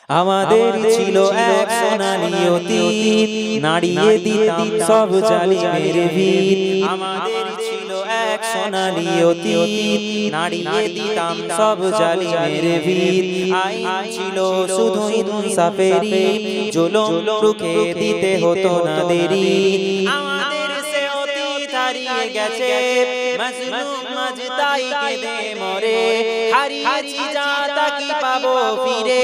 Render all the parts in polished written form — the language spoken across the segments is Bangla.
আমাদের ছিল এক সোনালী অতীত, নাড়িয়ে দিতাম সব জালিমের ভিত। আমাদের ছিল এক সোনালী অতীত, নাড়িয়ে দিতাম সব জালিমের ভিত। আইন ছিল শুধু ইনসাফেরই, জুলুম রুখে দিতে হতো না দেরি। আমাদের সে অতীত হারিয়ে গেছে, মজলুম মাজদাই কেঁদে মরে। হারিয়েছি যা তা কি পাবো ফিরে,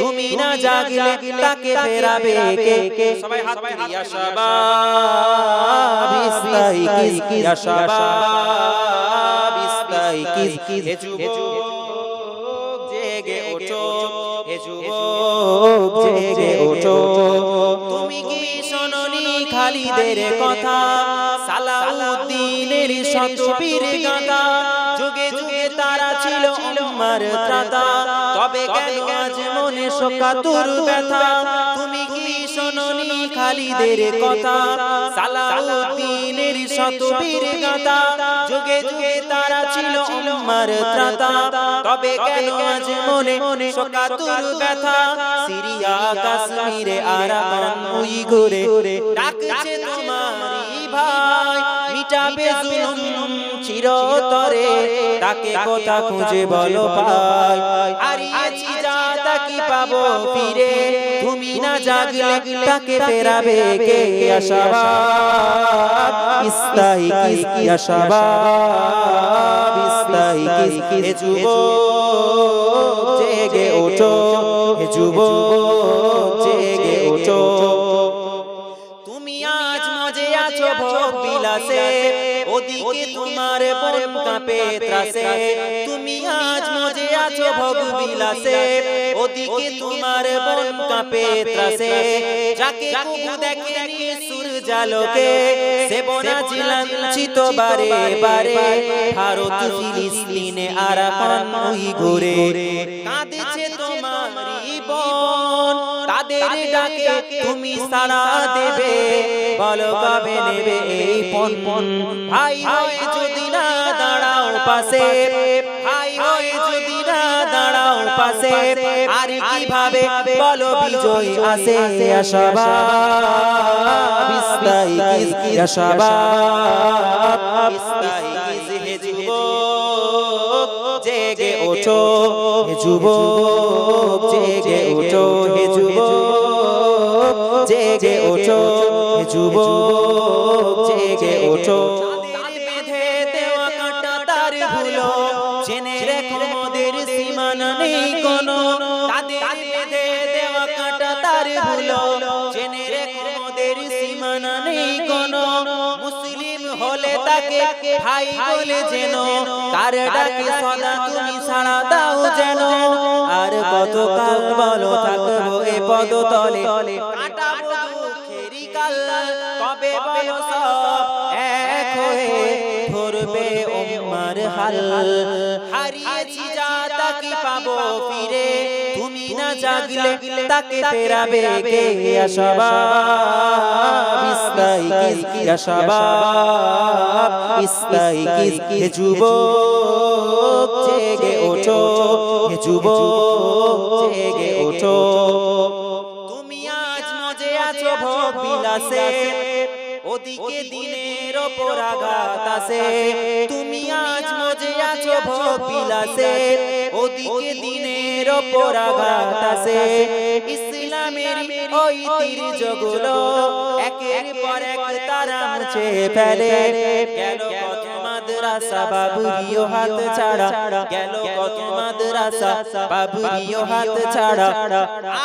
তুমি না জাগলে তাকে ফেরাবে কে? সবাই হাত তুলি। ইয়া শাবাব ইস্তাইকিজ, ইয়া শাবাব ইস্তাইকিজ, হে যুবক জেগে ওঠো, হে যুবক জেগে ওঠো। তুমি কি শোনোনি খালিদের কথা, সালাউদ্দিনের শতবীর গাথা? যুগে যুগে তারা ছিল উম্মার ত্রাতা, তবে কেন আজ মনে শোকাতুর ব্যথা? তুমি কি শোনোনি খালিদের কথা, সালাউদ্দিনের শতবীর গাথা? যুগে যুগে তারা ছিল উম্মার ত্রাতা, তবে কেন আজ মনে শোকাতুর ব্যথা? সিরিয়া কাশ্মীরে আরাকান উইঘুরে ডাকছে তোমারই ভাই, মিটাবে জুলুম চিরতরে, তাকে কথা খুঁজে বলো পাই। হারিয়েছি যা তা কি পাবো ফিরে, তুমি না জাগলে তাকে ফেরাবে কে? ইয়া শাবাব ইস্তাইকিজ, ইয়া শাবাব ইস্তাইকিজ, হে যুবক জেগে ওঠো, হে যুবক জেগে ওঠো। তুমি আজ মজে আছো ভোগ বিলাসে, ওদিকে তোমার বন কাঁপে ত্রাসে। তুমি আজ মজে আছো ভোগ বিলাসে, ওদিকে তোমার বন কাঁপে ত্রাসে। যাকে কবু দেখেনি সূর্যালোকে, সে বনাজি লাঞ্ছিত বারে বারে। ভারত ফিলিস্তিনে আরাকান উইঘুরে কাঁদেছে তোমারই বোন, তাদের ডাকে তুমি সাড়া দেবে, বলো কবে নেবে এই পণ? ভাই হয়ে যদি না দাঁড়াও পাশে, ভাই হয়ে যদি না দাঁড়াও পাশে, আর কিভাবে বলো বিজয় আসে? ইয়া শাবাব ইস্তাইকিজ, ইয়া শাবাব ইস্তাইকিজ, হে যুবক জেগে ওঠো, হে যুবক জেগে ওঠো, হে যুবক জেগে ওঠো, হে যুবক জেগে ওঠো। বেঁধে দেওয়া কাঁটা তার ভুলো, জেনে রেখো মোদের সীমানা নেই কোনো। তাদের বেঁধে দেওয়া কাঁটা তার ভুলো, জেনে রেখো মোদের সীমানা নেই কোনো। মুসলিম হলে তাকে ভাই বলে যেন, তার ডাকে সদা তুমি সাড়া দাও যেন। আর কত কাল বলো থাকবো এ পদতলে, কাটাবো দুঃখেরই কাল, কবে বলো সব এক হয়ে ধরবে উম্মার হাল? হারিয়েছি যা তা কি পাবো ফিরে, তুমি না জাগলে তাকে ফেরাবে কে? ইয়া শাবাব ইস্তাইকিজ, ইয়া শাবাব ইস্তাইকিজ, হে যুবক জেগে ওঠো, হে যুবক জেগে ওঠো। তুমি আজ মজে আছো ভোগ বিলাসে, ওদিকে দিনের ওপর আঘাত আসে। তুমি আজ মজে আছো ভোগ বিলাসে, ওদিকে দিনের ওপর আঘাত আসে। ইসলামের ওই তীর্যগুলো একের পর এক তারা মুছে ফেলে। গেল কত মাদ্রাসা বাবুরিও হাত ছাড়া, গেল কত মাদ্রাসা বাবুরিও হাত ছাড়া।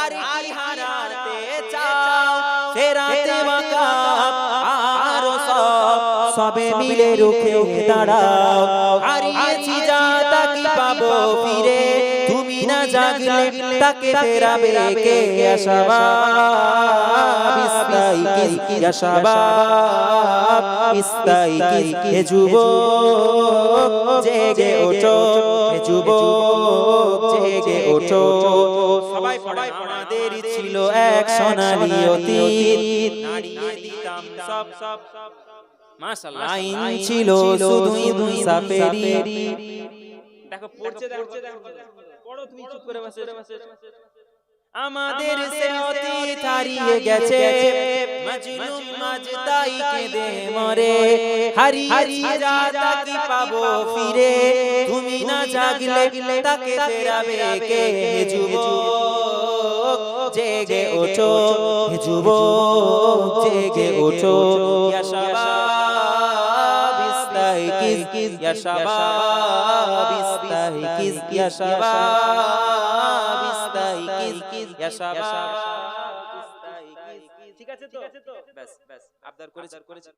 আর কি হারাতে চাও? ফেরাতে ওয়াকাফ আরো সবে মিলে রুখে দাঁড়াও। হারিয়েছি যা তা কি পাবো ফিরে, তুমি না জাগলে তাকে ফেরাবে কে? ইয়া শাবাব ইস্তাইকিজ, ইয়া শাবাব ইস্তাইকিজ, হে যুবক জেগে ওঠো, হে যুবক জেগে ওঠো। সবাই পড়ে। আমাদের ছিল এক সোনালী অতীত, নাড়িয়ে দিতাম সব। মাশাআল্লাহ। আইন ছিল শুধু ইনসাফেরই। দেখো পড়ছে, দেখো পড়ো, তুমি চুপ করে বসে। আমাদের সে অতীত হারিয়ে গেছে, মজনু মাজদাই কেঁদে মরে, হারিয়েছি যা তা কি পাবো ফিরে, তুমি না জাগলে তাকে ফেরাবে কে? হে যুবক জেগে ওঠো, হে যুবক জেগে ওঠো, ইয়া শাবাব ইস্তাইকিজ, ইয়া শাবাব ইস্তাইকিজ, ইয়া শাবাব ইস্তাইকিজ, ইয়া শাবাব ইস্তাইকিজ। ঠিক আছে তো? ব্যাস আবদার করেছি।